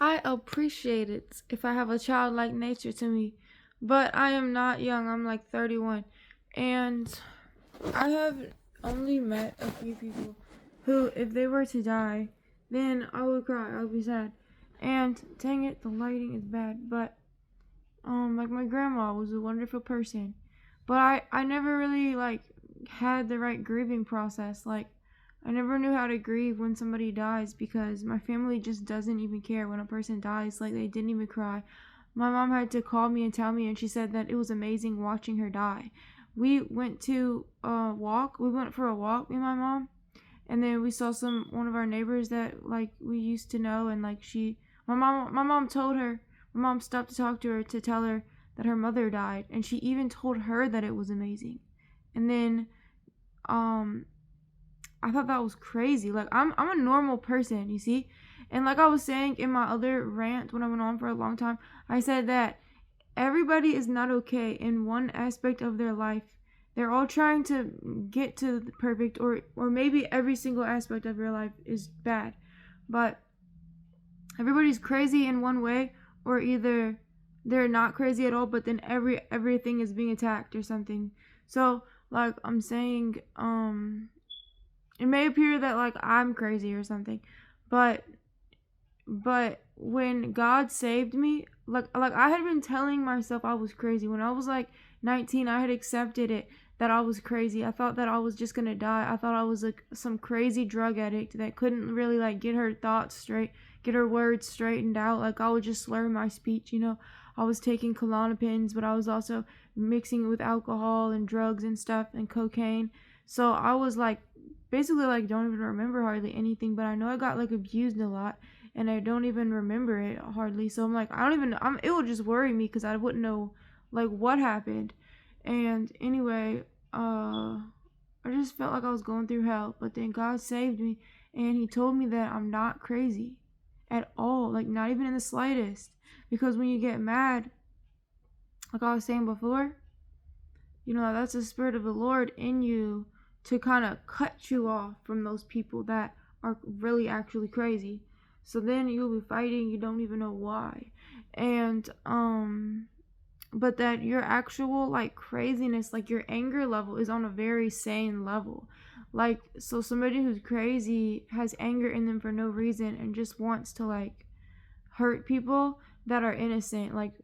I appreciate it if I have a childlike nature to me, but I am not young. I'm like 31, and I have only met a few people who, if they were to die, then I would cry. I would be sad. And dang it, the lighting is bad. But like my grandma was a wonderful person, but I never really like had the right grieving process. Like I never knew how to grieve when somebody dies because my family just doesn't even care when a person dies. Like they didn't even cry. My mom had to call me and tell me, and she said that it was amazing watching her die. We went to a walk. We went for a walk, me and my mom, and then we saw one of our neighbors that like we used to know, and like my mom told her, my mom stopped to talk to her to tell her that her mother died, and she even told her that it was amazing. And then um I thought that was crazy. Like I'm a normal person, you see? And like I was saying in my other rant when I went on for a long time, I said that everybody is not okay in one aspect of their life. They're all trying to get to the perfect, or maybe every single aspect of your life is bad. But everybody's crazy in one way, or either they're not crazy at all, but then everything is being attacked or something. So like I'm saying, it may appear that like I'm crazy or something, but when God saved me, like I had been telling myself I was crazy when I was like 19. I had accepted it that I was crazy. I thought that I was just gonna die. I thought I was like some crazy drug addict that couldn't really like get her thoughts straight, get her words straightened out. Like I would just slur my speech. I was taking Klonopins, but I was also mixing it with alcohol and drugs and stuff and cocaine. So I was like basically like don't even remember hardly anything, but I know I got like abused a lot and I don't even remember it hardly. So I'm like, I don't even, it would just worry me because I wouldn't know like what happened. And anyway, I just felt like I was going through hell, but then God saved me and He told me that I'm not crazy at all, like not even in the slightest. Because when you get mad, like I was saying before, that's the Spirit of the Lord in you to kind of cut you off from those people that are really actually crazy. So then you'll be fighting, you don't even know why. And but that your actual like craziness, like your anger level is on a very sane level. Like so somebody who's crazy has anger in them for no reason and just wants to like hurt people that are innocent, like,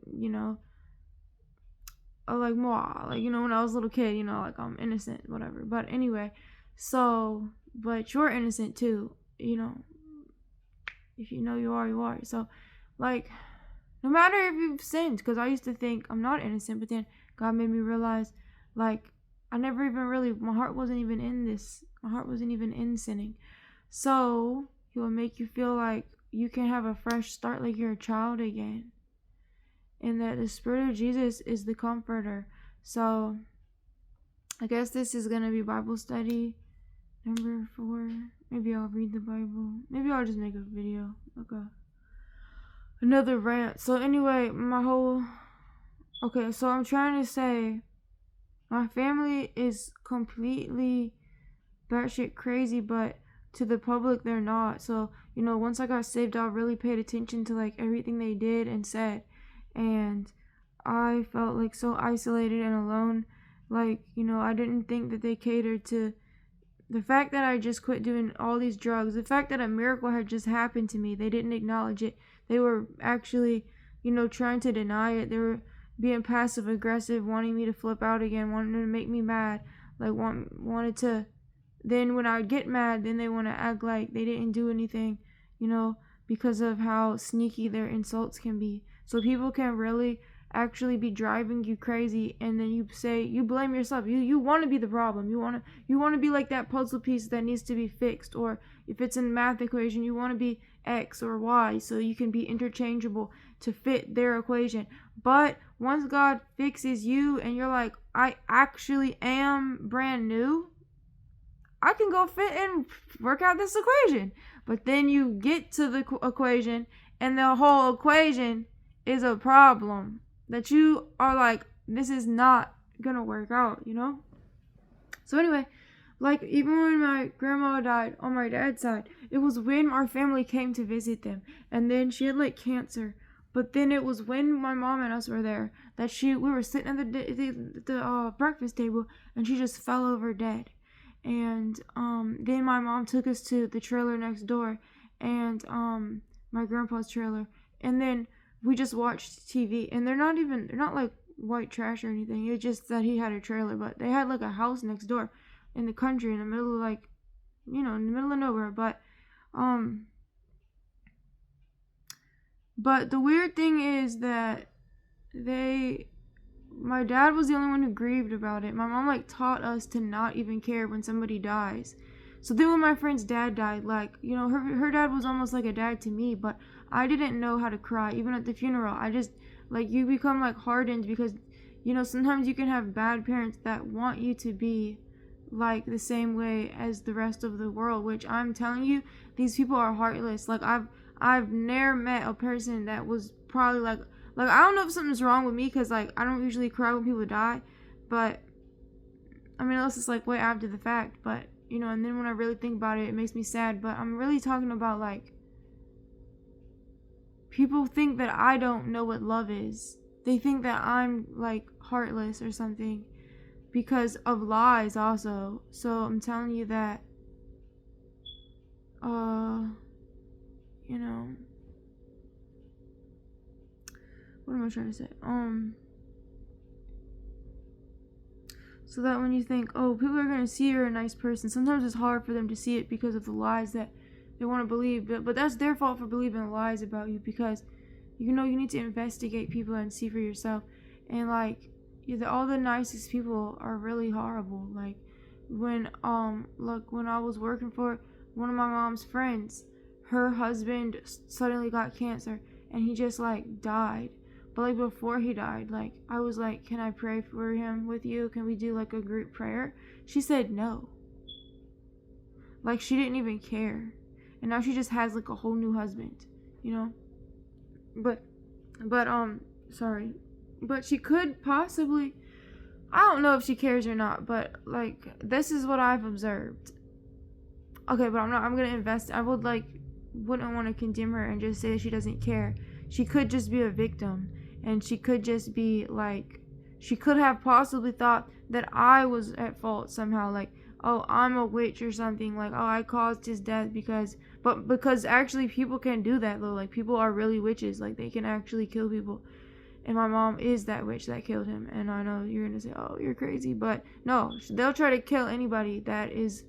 like moi, like, when I was a little kid, like I'm innocent, whatever. But anyway, so but you're innocent too, if you know you are, you are. So like no matter if you've sinned, because I used to think I'm not innocent, but then God made me realize like I never even really, my heart wasn't even in this, my heart wasn't even in sinning. So He will make you feel like you can have a fresh start, like you're a child again, and that the Spirit of Jesus is the comforter. So I guess this is gonna be Bible study number 4. Maybe I'll read the Bible. Maybe I'll just make a video, like another rant. So anyway, so I'm trying to say my family is completely batshit crazy, but to the public they're not. So once I got saved, I really paid attention to like everything they did and said, and I felt like so isolated and alone. Like I didn't think that they catered to the fact that I just quit doing all these drugs, the fact that a miracle had just happened to me. They didn't acknowledge it. They were actually, trying to deny it. They were being passive aggressive, wanting me to flip out again, wanting to make me mad, like wanted to. Then when I get mad, then they want to act like they didn't do anything, because of how sneaky their insults can be. So people can really actually be driving you crazy, and then you blame yourself. You want to be the problem. You want to be like that puzzle piece that needs to be fixed. Or if it's a math equation, you want to be X or Y so you can be interchangeable to fit their equation. But once God fixes you and you're like, I actually am brand new, I can go fit and work out this equation. But then you get to the equation and the whole equation is a problem that you are like, this is not gonna work out, So anyway, Like, even when my grandma died on my dad's side, it was when our family came to visit them. And then she had, like, cancer. But then it was when my mom and us were there that we were sitting at the breakfast table, and she just fell over dead. And then my mom took us to the trailer next door, and my grandpa's trailer. And then we just watched TV. And they're not like white trash or anything. It's just that he had a trailer, but they had like a house next door in the country, in the middle of, like, in the middle of nowhere. But the weird thing is that my dad was the only one who grieved about it. My mom, like, taught us to not even care when somebody dies. So then when my friend's dad died, like, her dad was almost like a dad to me, but I didn't know how to cry, even at the funeral. I just, like, you become, like, hardened because, sometimes you can have bad parents that want you to be like the same way as the rest of the world, which I'm telling you, these people are heartless. Like, I've never met a person that was probably like I don't know if something's wrong with me, because, like, I don't usually cry when people die, but I mean, unless it's like way after the fact. But and then when I really think about it, it makes me sad. But I'm really talking about, like, people think that I don't know what love is. They think that I'm, like, heartless or something because of lies also. So I'm telling you that what am I trying to say? So that when you think, oh, people are going to see you're a nice person, sometimes it's hard for them to see it because of the lies that they want to believe. But that's their fault for believing lies about you, because you need to investigate people and see for yourself. And, like, all the nicest people are really horrible. Like, when I was working for one of my mom's friends, her husband suddenly got cancer, and he just, like, died. But, like, before he died, like, I was like, can I pray for him with you? Can we do, like, a group prayer? She said no. Like, she didn't even care. And now she just has, like, a whole new husband, But sorry. But she could possibly, I don't know if she cares or not, but, like, this is what I've observed. Okay, but I'm gonna invest. I wouldn't want to condemn her and just say that she doesn't care. She could just be a victim, and she could just be, like, she could have possibly thought that I was at fault somehow, like, oh, I'm a witch or something, like, oh, I caused his death because actually people can do that, though. Like, people are really witches, like, they can actually kill people. And my mom is that witch that killed him. And I know you're gonna say, oh, you're crazy, but no, they'll try to kill anybody that is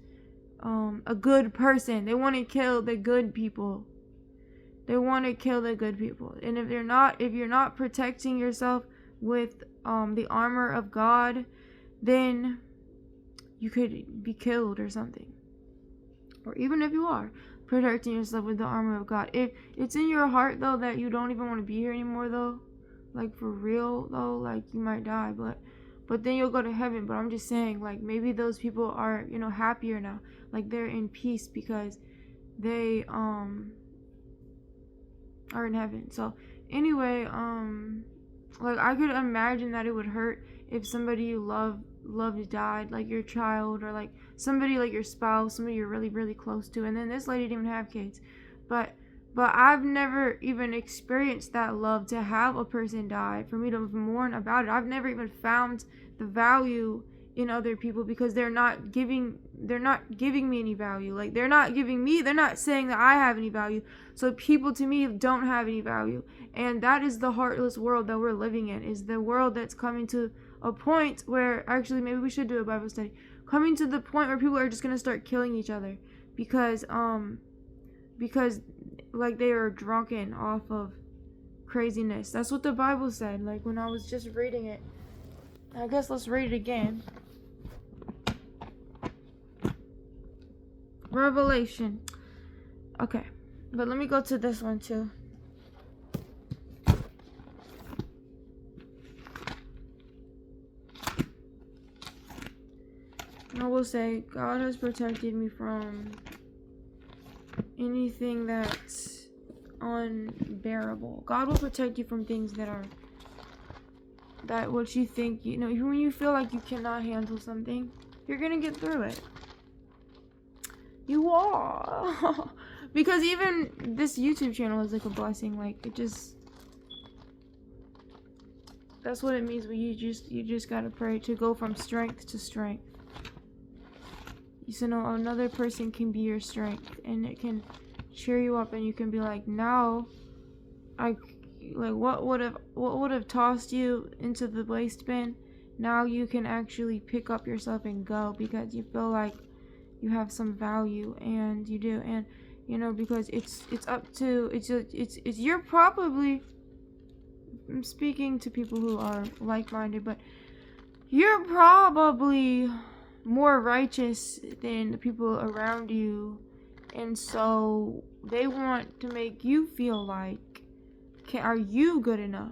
a good person. They want to kill the good people. They want to kill the good people. And if you're not protecting yourself with the armor of God, then you could be killed or something. Or even if you are protecting yourself with the armor of God, if it's in your heart, though, that you don't even want to be here anymore, though, like, for real, though, like, you might die, but then you'll go to heaven. But I'm just saying, like, maybe those people are, happier now. Like, they're in peace because they are in heaven. So anyway, like, I could imagine that it would hurt if somebody you loved died, like your child, or like somebody, like your spouse, somebody you're really, really close to. And then this lady didn't even have kids, but I've never even experienced that love, to have a person die, for me to mourn about it. I've never even found the value in other people, because they're not giving me any value. Like, they're not saying that I have any value. So people to me don't have any value. And that is the heartless world that we're living in, is the world that's coming to a point where, actually, maybe we should do a Bible study, coming to the point where people are just going to start killing each other because like, they are drunken off of craziness. That's what the Bible said, like, when I was just reading it. I guess let's read it again. Revelation. Okay, but let me go to this one too. I will say, God has protected me from anything that's unbearable. God will protect you from things that what you think, when you feel like you cannot handle something, you're gonna get through it. You are. Because even this YouTube channel is like a blessing. Like, it just, that's what it means when you just gotta pray to go from strength to strength. You know, another person can be your strength, and it can cheer you up, and you can be like, now what would have tossed you into the waste bin, now you can actually pick up yourself and go, because you feel like you have some value, and you do. And you know, because it's up to it's you're probably, I'm speaking to people who are like-minded, but you're probably more righteous than the people around you, and so they want to make you feel like, are you good enough?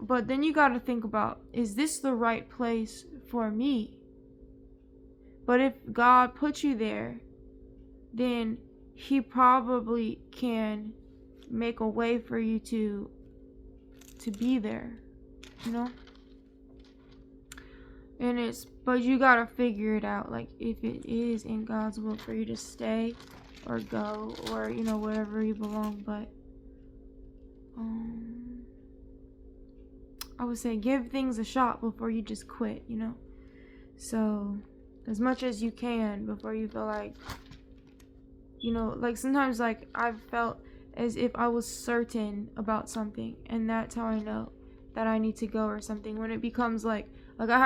But then you got to think about, is this the right place for me? But if God put you there, then he probably can make a way for you to be there, you know? And but you gotta figure it out, like, if it is in God's will for you to stay or go, or, you know, wherever you belong. But I would say give things a shot before you just quit, you know? So, as much as you can before you feel like, you know, like, sometimes, like, I've felt as if I was certain about something, and that's how I know that I need to go or something. When it becomes like I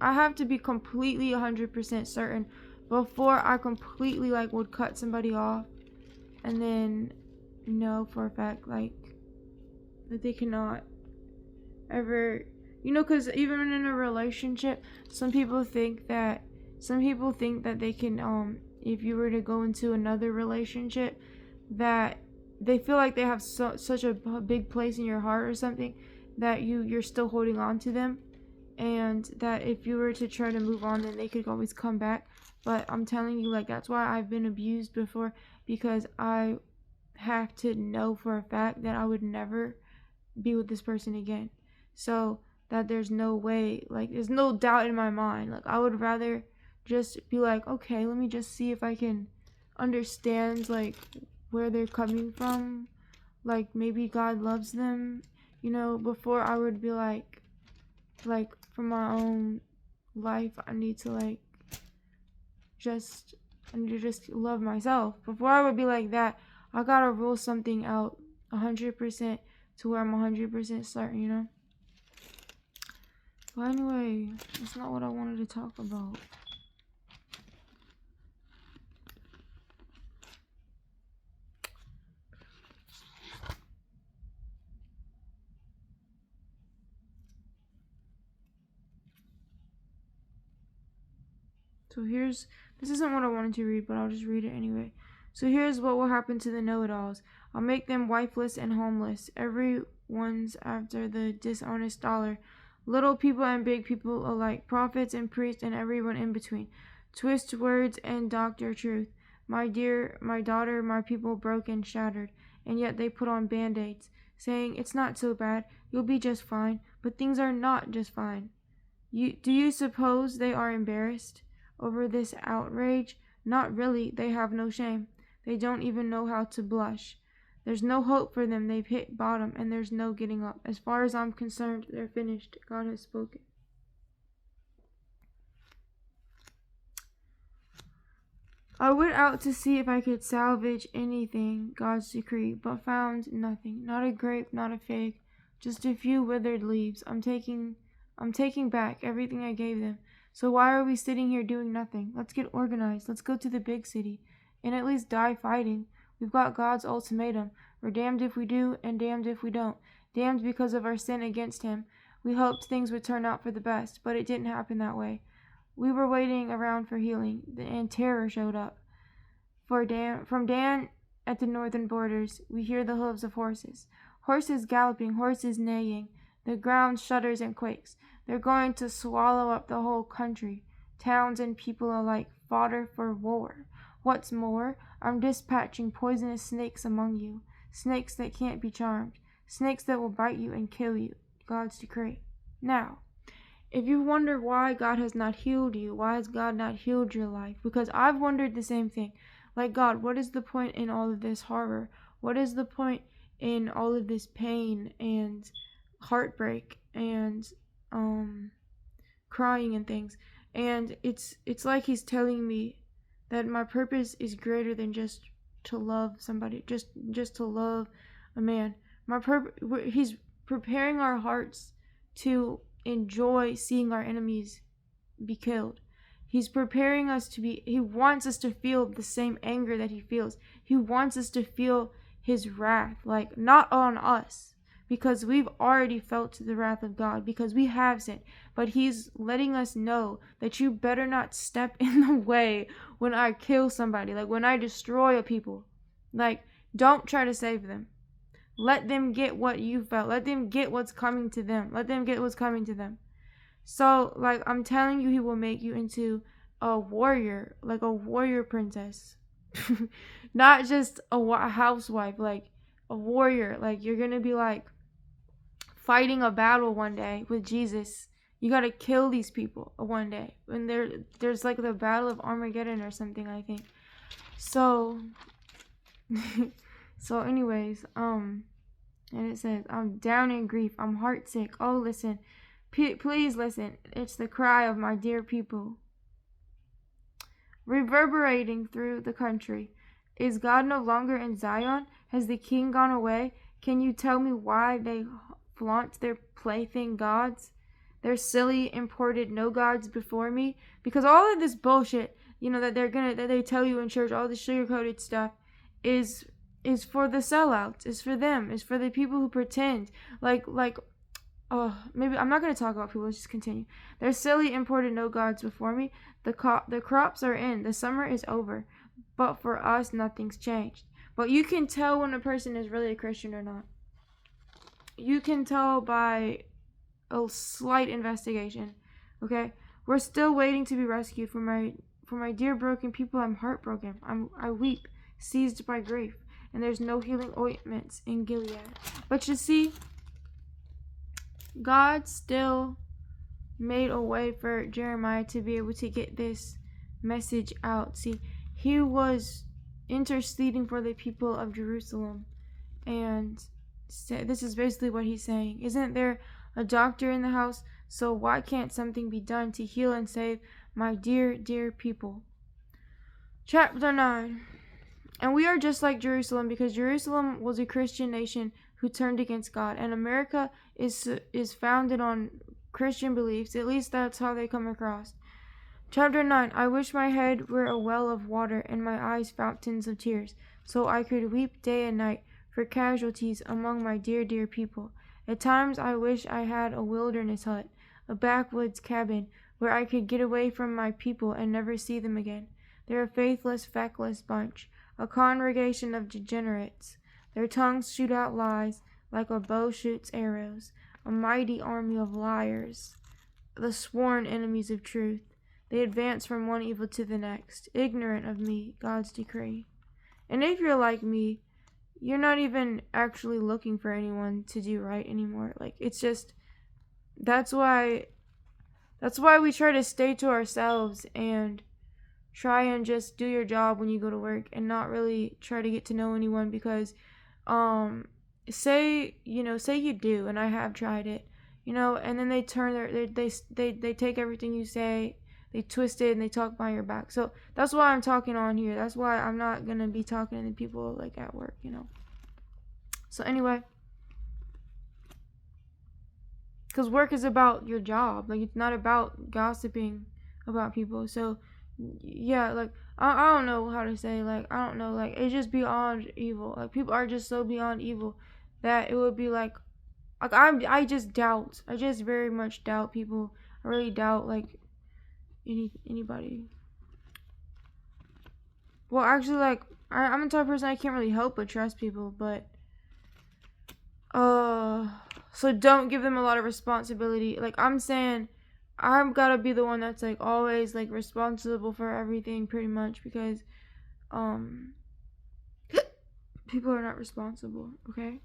have to be completely 100% certain before I completely, like, would cut somebody off, and then know for a fact, like, that they cannot ever, you know, because even in a relationship, some people think that they can, if you were to go into another relationship, that they feel like they have such a big place in your heart or something, that you're still holding on to them, and that if you were to try to move on, then they could always come back. But I'm telling you, like, that's why I've been abused before, because I have to know for a fact that I would never be with this person again. So that there's no way, like, there's no doubt in my mind. Like, I would rather just be like, okay, let me just see if I can understand, like, where they're coming from. Like, maybe God loves them, you know, before I would be like, for my own life, I need to just love myself. Before I would be like that, I gotta rule something out 100% to where I'm 100% certain, you know? But anyway, that's not what I wanted to talk about. So this isn't what I wanted to read, but I'll just read it anyway. So here's what will happen to the know-it-alls. I'll make them wifeless and homeless. Everyone's after the dishonest dollar. Little people and big people alike. Prophets and priests and everyone in between. Twist words and doctor truth. My dear, my daughter, my people broke and shattered. And yet they put on band-aids, saying, it's not so bad. You'll be just fine. But things are not just fine. Do you suppose they are embarrassed over this outrage? Not really. They have no shame. They don't even know how to blush. There's no hope for them. They've hit bottom, and there's no getting up. As far as I'm concerned, they're finished. God has spoken. I went out to see if I could salvage anything, God's decree, but found nothing. Not a grape, not a fig, just a few withered leaves. I'm taking back everything I gave them. So why are we sitting here doing nothing? Let's get organized. Let's go to the big city and at least die fighting. We've got God's ultimatum. We're damned if we do and damned if we don't. Damned because of our sin against him. We hoped things would turn out for the best, but it didn't happen that way. We were waiting around for healing, and terror showed up. From Dan at the northern borders, we hear the hooves of horses. Horses galloping, horses neighing. The ground shudders and quakes. They're going to swallow up the whole country, towns and people alike, fodder for war. What's more, I'm dispatching poisonous snakes among you, snakes that can't be charmed, snakes that will bite you and kill you. God's decree. Now, If you wonder why God has not healed you, why has God not healed your life? Because I've wondered the same thing. Like, God, what is the point in all of this horror? What is the point in all of this pain and heartbreak and crying and things? And it's like he's telling me that my purpose is greater than just to love somebody, just to love a man. He's preparing our hearts to enjoy seeing our enemies be killed. He's preparing us he wants us to feel the same anger that he feels. He wants us to feel his wrath, like not on us, because we've already felt the wrath of God, because we have sinned. But he's letting us know that you better not step in the way when I kill somebody, like when I destroy a people. Like, don't try to save them. Let them get what you felt. Let them get what's coming to them. Let them get what's coming to them. So, like, I'm telling you, he will make you into a warrior, like a warrior princess. Not just a housewife, like a warrior. Like, you're gonna be like fighting a battle one day with Jesus. You gotta kill these people one day. And there's like the Battle of Armageddon or something, I think. So, so anyways, and it says, I'm down in grief. I'm heartsick. Oh, listen. Please listen. It's the cry of my dear people, reverberating through the country. Is God no longer in Zion? Has the king gone away? Can you tell me why they flaunt their plaything gods? Their silly imported no gods before me? Because all of this bullshit, that that they tell you in church, all the sugar-coated stuff, is for the sellouts. Is for them. Is for the people who pretend maybe I'm not going to talk about people. Let's just continue. There's silly imported no gods before me. The crops are in. The summer is over. But for us, nothing's changed. But you can tell when a person is really a Christian or not. You can tell by a slight investigation. Okay? We're still waiting to be rescued. For my dear broken people, I'm heartbroken. I weep, seized by grief. And there's no healing ointments in Gilead. But you see, God still made a way for Jeremiah to be able to get this message out. See, he was interceding for the people of Jerusalem. And this is basically what he's saying. Isn't there a doctor in the house? So why can't something be done to heal and save my dear, dear people? Chapter 9. And we are just like Jerusalem, because Jerusalem was a Christian nation who turned against God, and America is founded on Christian beliefs. At least that's how they come across. Chapter 9. I wish my head were a well of water and my eyes fountains of tears, so I could weep day and night for casualties among my dear, dear people. At times I wish I had a wilderness hut, a backwoods cabin, where I could get away from my people and never see them again. They're a faithless, feckless bunch, a congregation of degenerates. Their tongues shoot out lies like a bow shoots arrows, a mighty army of liars, the sworn enemies of truth. They advance from one evil to the next, ignorant of me, God's decree. And if you're like me, you're not even actually looking for anyone to do right anymore. Like, it's just, that's why we try to stay to ourselves and try and just do your job when you go to work and not really try to get to know anyone, because say you do, and I have tried it, and then they turn they take everything you say, they twist it, and they talk behind your back. So that's why I'm talking on here. That's why I'm not gonna be talking to people like at work, So anyway, because work is about your job, like it's not about gossiping about people. So yeah, like I don't know how to say, like I don't know, like it's just beyond evil. Like people are just so beyond evil that it would be like I just very much doubt people. I really doubt like anybody. Well, actually, like I'm the type of person I can't really help but trust people, but so don't give them a lot of responsibility. Like I'm saying, I've got to be the one that's like always like responsible for everything, pretty much, because people are not responsible. Okay.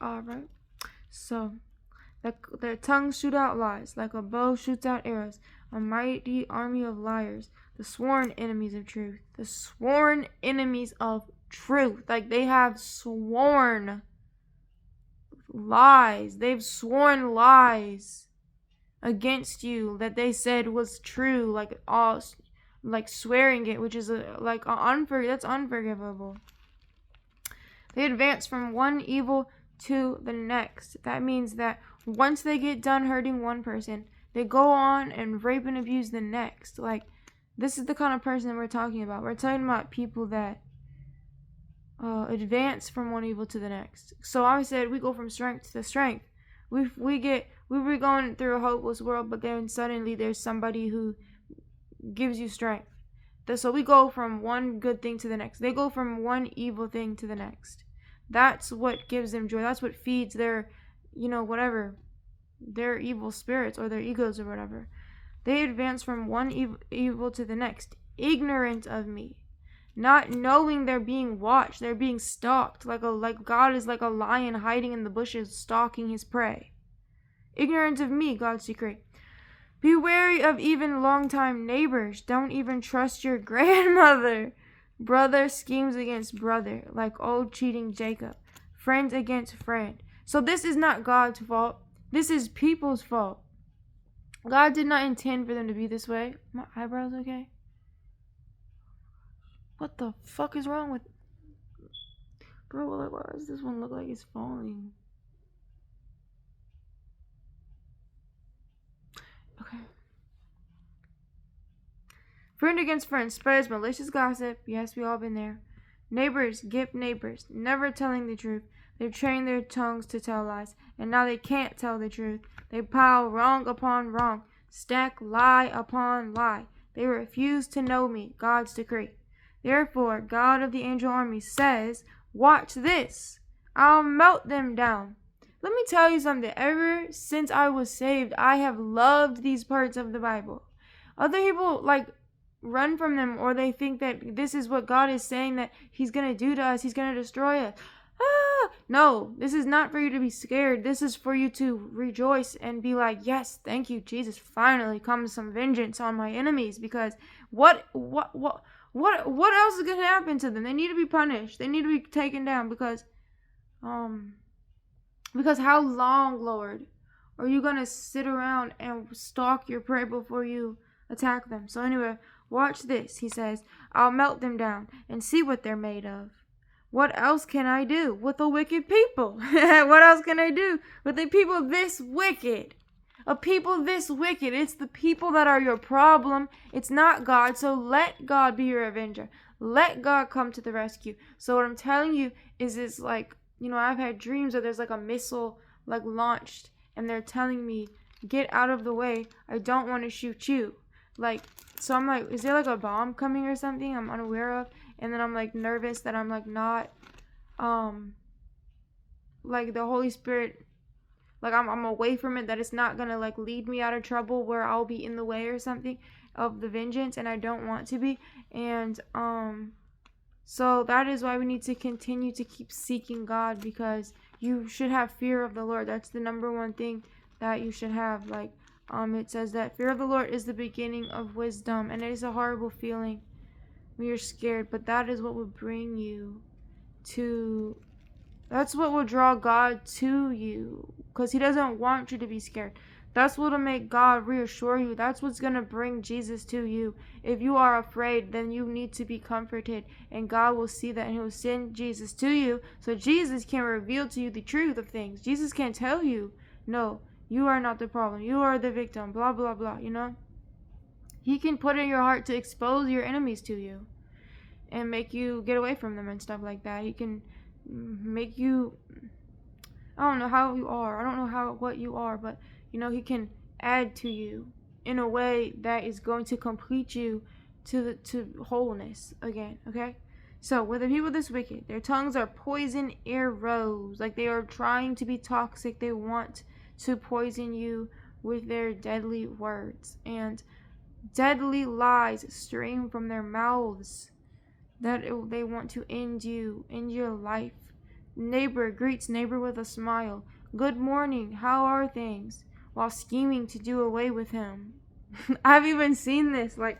All right. So Their tongues shoot out lies, like a bow shoots out arrows, a mighty army of liars, the sworn enemies of truth. The sworn enemies of truth. Like they have sworn lies. They've sworn lies against you that they said was true, like swearing it, which is that's unforgivable. They advance from one evil to the next. That means that once they get done hurting one person, they go on and rape and abuse the next. Like, this is the kind of person we're talking about. We're talking about people that advance from one evil to the next. So I said we go from strength to strength. We were going through a hopeless world, but then suddenly there's somebody who gives you strength. So we go from one good thing to the next. They go from one evil thing to the next. That's what gives them joy. That's what feeds their, whatever, their evil spirits or their egos or whatever. They advance from one evil to the next, ignorant of me, not knowing they're being watched, they're being stalked, like God is like a lion hiding in the bushes, stalking his prey. Ignorant of me, God's decree. Be wary of even longtime neighbors. Don't even trust your grandmother. Brother schemes against brother, like old cheating Jacob. Friend against friend. So this is not God's fault. This is people's fault. God did not intend for them to be this way. My eyebrows okay? What the fuck is wrong with... Bro, like, why does this one look like it's falling? Okay. Friend against friend spreads malicious gossip. Yes, we all been there. Neighbors gift neighbors, never telling the truth. They've trained their tongues to tell lies, and now they can't tell the truth. They pile wrong upon wrong, stack lie upon lie. They refuse to know me, God's decree. Therefore, God of the angel army says, watch this. I'll melt them down. Let me tell you something. Ever since I was saved, I have loved these parts of the Bible. Other people, run from them, or they think that this is what God is saying that he's going to do to us. He's going to destroy us. No, this is not for you to be scared. This is for you to rejoice and be like, yes, thank you, Jesus. Finally comes some vengeance on my enemies, because what else is going to happen to them? They need to be punished. They need to be taken down, because how long, Lord, are you going to sit around and stalk your prey before you attack them? So anyway, watch this. He says, I'll melt them down and see what they're made of. What else can I do with a wicked people? What else can I do with a people this wicked? A people this wicked. It's the people that are your problem. It's not God. So let God be your avenger. Let God come to the rescue. So what I'm telling you is it's like, I've had dreams that there's like a missile launched, and they're telling me, get out of the way. I don't want to shoot you. So I'm like, is there like a bomb coming or something I'm unaware of? And then I'm like nervous that I'm like not, like the Holy Spirit, like I'm away from it, that it's not gonna like lead me out of trouble where I'll be in the way or something of the vengeance, and I don't want to be. And so that is why we need to continue to keep seeking God, because you should have fear of the Lord. That's the number one thing that you should have. It says that fear of the Lord is the beginning of wisdom, and it is a horrible feeling when you're scared, but that is what will bring you to, that's what will draw God to you, because he doesn't want you to be scared. That's what will make God reassure you. That's what's going to bring Jesus to you. If you are afraid, then you need to be comforted, and God will see that, and he will send Jesus to you, so Jesus can reveal to you the truth of things. Jesus can tell you, no, you are not the problem. You are the victim, blah, blah, blah, He can put in your heart to expose your enemies to you and make you get away from them and stuff like that. He can make you, I don't know how you are. I don't know what you are, but he can add to you in a way that is going to complete you to wholeness again, okay? So, with the people this wicked, their tongues are poison arrows. Like, they are trying to be toxic. They want to poison you with their deadly words. And deadly lies stream from their mouths, that they want to end you, end your life, Neighbor greets neighbor with a smile. Good morning, how are things? While scheming to do away with him. I've even seen this. Like,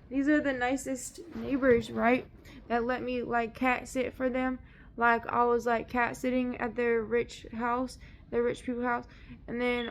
these are the nicest neighbors, right? That let me like cat sit for them. Like I was like cat sitting at their rich house, their rich people house. And then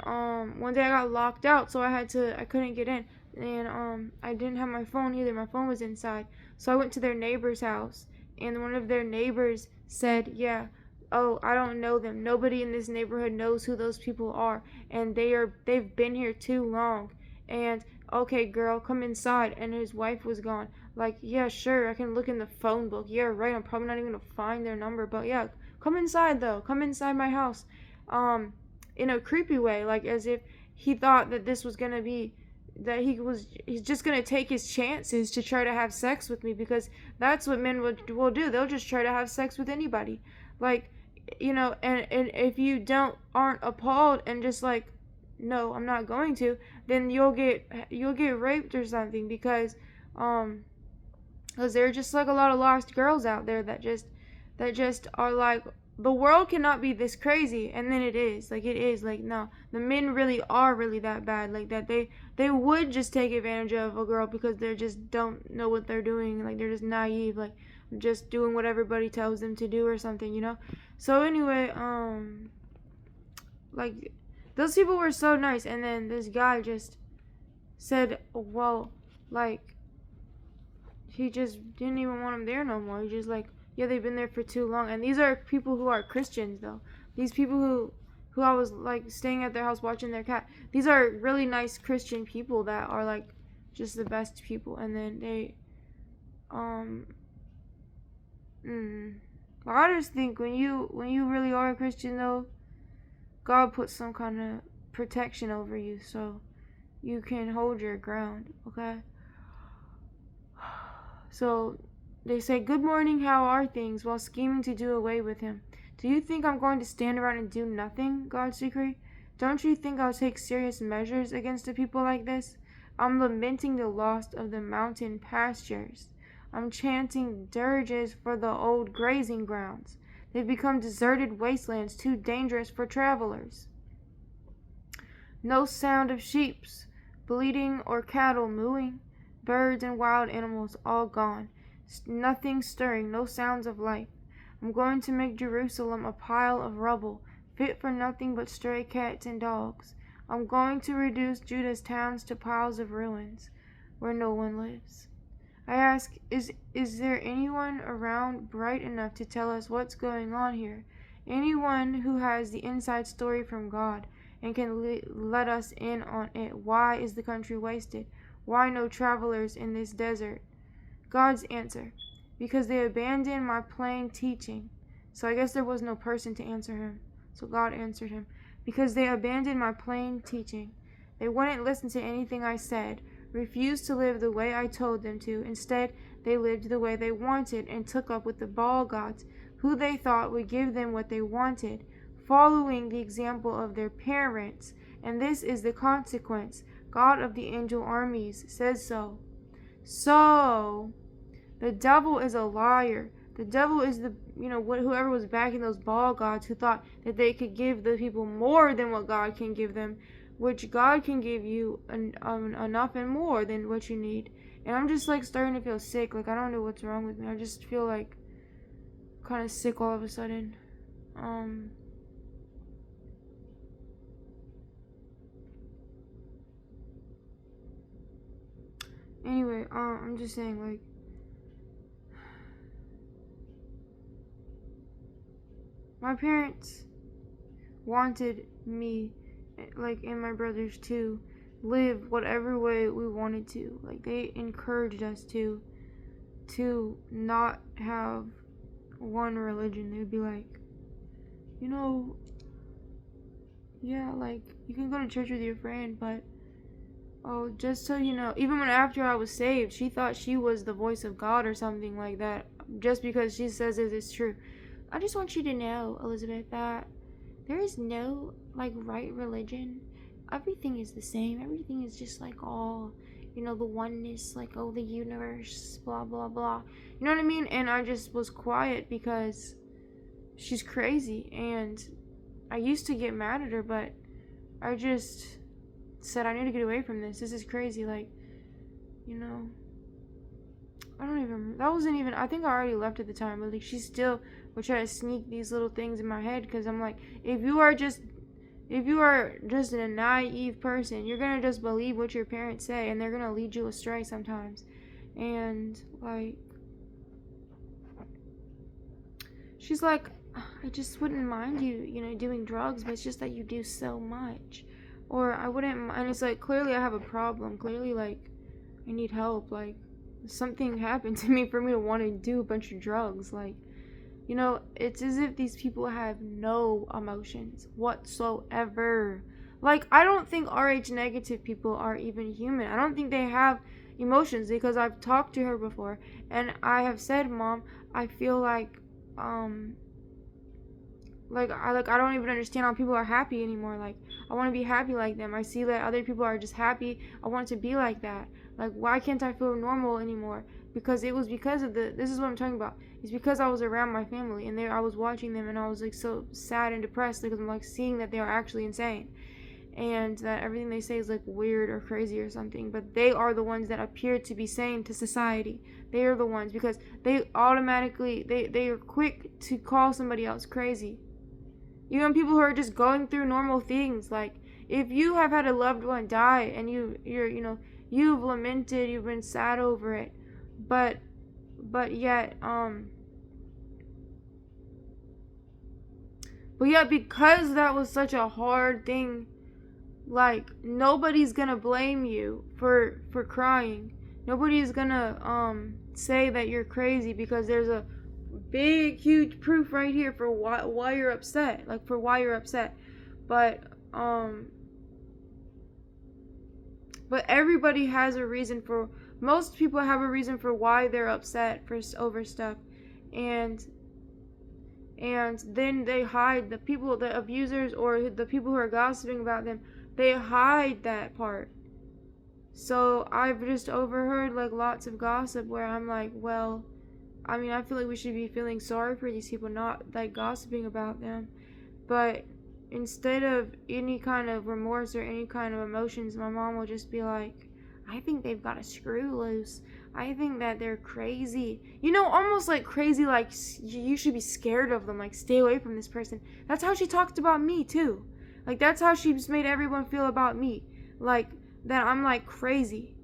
one day I got locked out, so I couldn't get in. And I didn't have my phone either. My phone was inside. So I went to their neighbor's house, and one of their neighbors said, "Yeah, oh, I don't know them. Nobody in this neighborhood knows who those people are, and they've been here too long. And okay, girl, come inside." And his wife was gone. Like, yeah, sure, I can look in the phone book. Yeah, right, I'm probably not even gonna find their number, but yeah, come inside though. Come inside my house. In a creepy way, like as if he thought that this was gonna be that he's just gonna take his chances to try to have sex with me, because that's what men will do. They'll just try to have sex with anybody. Like, and if you aren't appalled and just like, no, I'm not going to, then you'll get raped or something, because there are just like a lot of lost girls out there that just are like, the world cannot be this crazy, and then it is like, no, the men really are really that bad, like that they would just take advantage of a girl because they just don't know what they're doing, like they're just naive, like just doing what everybody tells them to do or something. So anyway, like those people were so nice, and then this guy just said, well, like he just didn't even want them there no more. He just like, yeah, they've been there for too long. And these are people who are Christians though. These people who I was like staying at their house watching their cat. These are really nice Christian people that are like just the best people. And then they I just think when you really are a Christian though, God puts some kind of protection over you so you can hold your ground, okay? So they say, good morning, how are things, while scheming to do away with him. Do you think I'm going to stand around and do nothing, God's decree? Don't you think I'll take serious measures against a people like this? I'm lamenting the loss of the mountain pastures. I'm chanting dirges for the old grazing grounds. They've become deserted wastelands too dangerous for travelers. No sound of sheep's bleating or cattle mooing. Birds and wild animals all gone. Nothing stirring, no sounds of life. I'm going to make Jerusalem a pile of rubble, fit for nothing but stray cats and dogs. I'm going to reduce Judah's towns to piles of ruins, where no one lives. I ask, is there anyone around bright enough to tell us what's going on here? Anyone who has the inside story from God and can let us in on it? Why is the country wasted? Why no travelers in this desert? God's answer, because they abandoned my plain teaching. So I guess there was no person to answer him. So God answered him, because they abandoned my plain teaching. They wouldn't listen to anything I said, refused to live the way I told them to. Instead, they lived the way they wanted and took up with the Baal gods, who they thought would give them what they wanted, following the example of their parents. And this is the consequence. God of the angel armies says so. So, the devil is a liar. The devil is whoever was backing those Baal gods who thought that they could give the people more than what God can give them, which God can give you enough and more than what you need. And I'm just like starting to feel sick. Like I don't know what's wrong with me. I just feel like kind of sick all of a sudden. Anyway, I'm just saying, like, my parents wanted me, like, and my brothers to live whatever way we wanted to. Like, they encouraged us to not have one religion. They'd be like, yeah, like, you can go to church with your friend, but oh, just so you know, even when after I was saved, she thought she was the voice of God or something like that, just because she says it is true. I just want you to know, Elizabeth, that there is no, like, right religion. Everything is the same. Everything is just, like, all, the oneness, like, oh, the universe, blah, blah, blah. You know what I mean? And I just was quiet because she's crazy, and I used to get mad at her, but I just said I need to get away from this. This is crazy. Like, you know, I don't even, that wasn't even, I think I already left at the time, but like she still would try to sneak these little things in my head, because I'm like, if you are just a naive person, you're gonna just believe what your parents say, and they're gonna lead you astray sometimes. And like, she's like, I just wouldn't mind you, doing drugs, but it's just that you do so much. Or I wouldn't mind. And it's like, clearly I have a problem. Clearly, like, I need help. Like, something happened to me for me to want to do a bunch of drugs. Like, it's as if these people have no emotions whatsoever. Like, I don't think RH negative people are even human. I don't think they have emotions, because I've talked to her before, and I have said, Mom, I feel like I don't even understand how people are happy anymore. Like, I want to be happy like them. I see that other people are just happy. I want to be like that. Like, why can't I feel normal anymore? Because it was because of this is what I'm talking about. It's because I was around my family, and I was watching them, and I was like so sad and depressed, because I'm like seeing that they are actually insane, and that everything they say is like weird or crazy or something. But they are the ones that appear to be sane to society. They are the ones, because they automatically they are quick to call somebody else crazy. Even people who are just going through normal things. Like, if you have had a loved one die, and you've lamented, you've been sad over it, but yet because that was such a hard thing, like, nobody's gonna blame you for crying. Nobody's gonna say that you're crazy, because there's a big huge proof right here for why you're upset. Like, for why you're upset. But everybody has a reason for, most people have a reason for why they're upset over stuff. And then they hide, the abusers, or the people who are gossiping about them, they hide that part. So I've just overheard like lots of gossip where I'm like, well, I mean, I feel like we should be feeling sorry for these people, not like gossiping about them. But instead of any kind of remorse or any kind of emotions, my mom will just be like, I think they've got a screw loose. I think that they're crazy. Almost like crazy, like you should be scared of them, like stay away from this person. That's how she talked about me too. Like, that's how she just made everyone feel about me. Like, that I'm like crazy.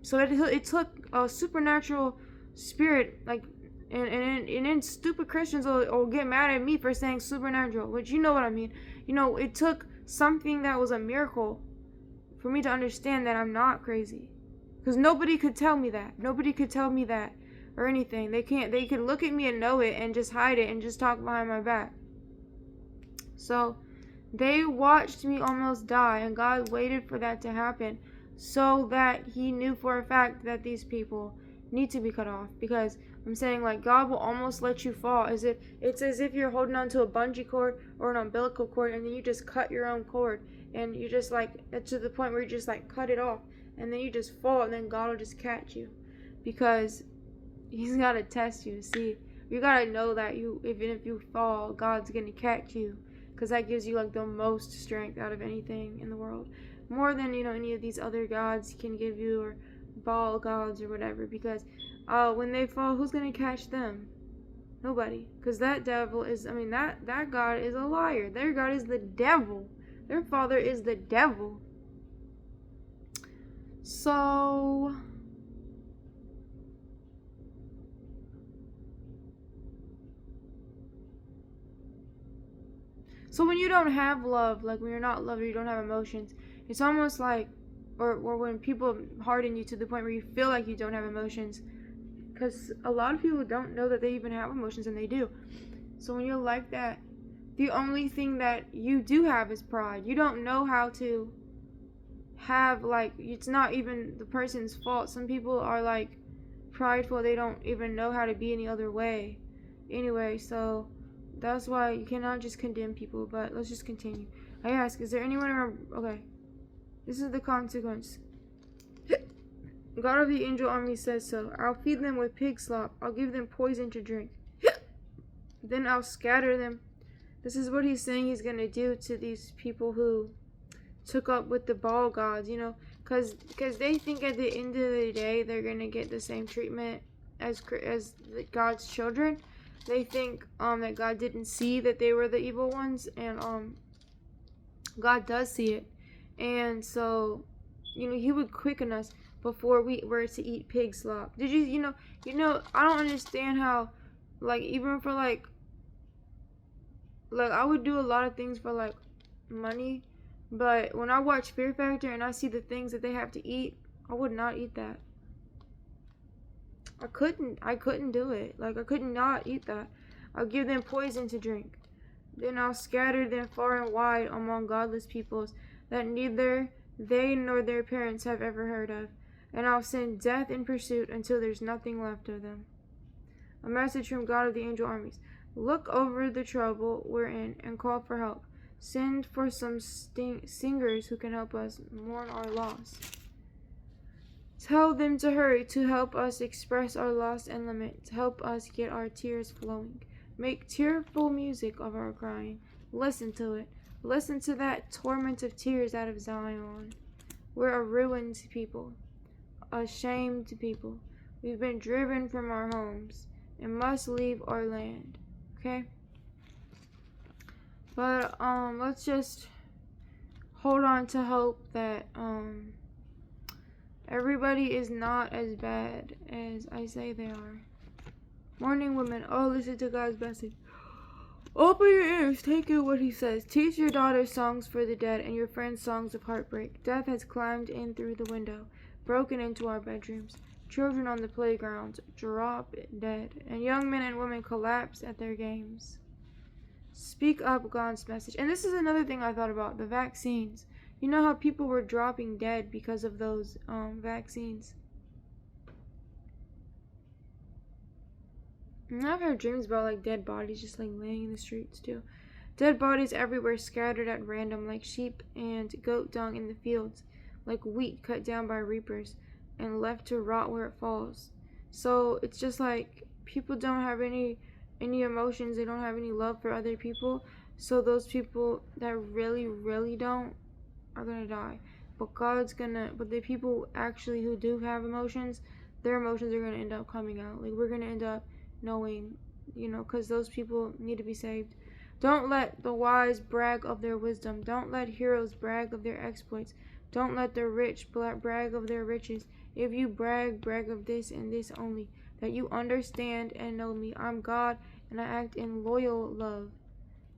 So it took a supernatural spirit, like, and then stupid Christians will get mad at me for saying supernatural, which you know what I mean. It took something that was a miracle for me to understand that I'm not crazy. Because nobody could tell me that. Nobody could tell me that or anything. They could look at me and know it and just hide it and just talk behind my back. So they watched me almost die, and God waited for that to happen so that he knew for a fact that these people need to be cut off. Because I'm saying, like, God will almost let you fall, as if you're holding on to a bungee cord or an umbilical cord, and then you just cut your own cord, and you just like, to the point where you just like cut it off, and then you just fall, and then God will just catch you, because he's got to test you to see. You got to know that even if you fall, God's going to catch you, because that gives you like the most strength out of anything in the world, more than any of these other gods can give you, or ball gods or whatever. Because when they fall, who's gonna catch them? Nobody. Because that devil is, that God is a liar. Their God is the devil. Their father is the devil. So when you don't have love, like when you're not loved or you don't have emotions, it's almost like, or when people harden you to the point where you feel like you don't have emotions, because a lot of people don't know that they even have emotions, and they do. So when you're like that, the only thing that you do have is pride. You don't know how to have, like, it's not even the person's fault. Some people are like prideful, they don't even know how to be any other way. Anyway, so that's why you cannot just condemn people. But let's just continue. I ask, is there anyone around? Okay, this is the consequence. God of the angel army says so. I'll feed them with pig slop. I'll give them poison to drink. Then I'll scatter them. This is what he's saying he's going to do to these people who took up with the Baal gods, you know, because they think at the end of the day they're going to get the same treatment as God's children. They think that God didn't see that they were the evil ones, and God does see it. And so, you know, he would quicken us before we were to eat pig slop. Did you know, I don't understand how, like, even for like I would do a lot of things for like money, but when I watch Fear Factor and I see the things that they have to eat, I would not eat that. I couldn't do it. Like, I could not eat that. I'll give them poison to drink. Then I'll scatter them far and wide among godless peoples that neither they nor their parents have ever heard of. And I'll send death in pursuit until there's nothing left of them. A message from God of the angel armies. Look over the trouble we're in and call for help. Send for some singers who can help us mourn our loss. Tell them to hurry to help us express our loss and lament, to help us get our tears flowing. Make tearful music of our crying. Listen to it. Listen to that torment of tears out of Zion. We're a ruined people, a shamed people. We've been driven from our homes and must leave our land. Okay? But let's just hold on to hope that everybody is not as bad as I say they are. Morning women, oh, listen to God's message. Open your ears, take in what he says. Teach your daughters songs for the dead and your friends songs of heartbreak. Death has climbed in through the window, broken into our bedrooms. Children on the playgrounds drop dead, and young men and women collapse at their games. Speak up God's message. And this is another thing I thought about, the vaccines. You know how people were dropping dead because of those vaccines? And I've had dreams about like dead bodies just like laying in the streets too. Dead bodies everywhere, scattered at random like sheep and goat dung in the fields, like wheat cut down by reapers and left to rot where it falls. So it's just like people don't have any emotions, they don't have any love for other people. So those people that really don't are gonna die. But the people actually who do have emotions, their emotions are gonna end up coming out. Like, we're gonna end up knowing, you know, because those people need to be saved. Don't let the wise brag of their wisdom. Don't let heroes brag of their exploits. Don't let the rich brag of their riches. If you brag of this and this only, that you understand and know me. I'm God, and I act in loyal love.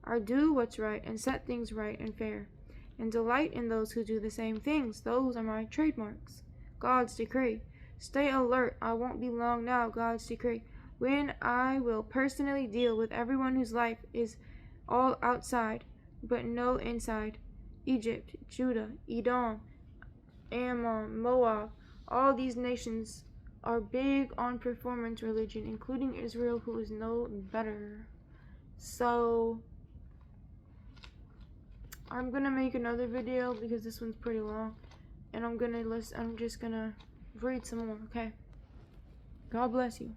I do what's right and set things right and fair, and delight in those who do the same things. Those are my trademarks. God's decree. Stay alert. I won't be long now. God's decree. When I will personally deal with everyone whose life is all outside, but no inside. Egypt, Judah, Edom, Ammon, Moab, all these nations are big on performance religion, including Israel, who is no better. So I'm gonna make another video because this one's pretty long, and I'm just gonna read some more. Okay. God bless you.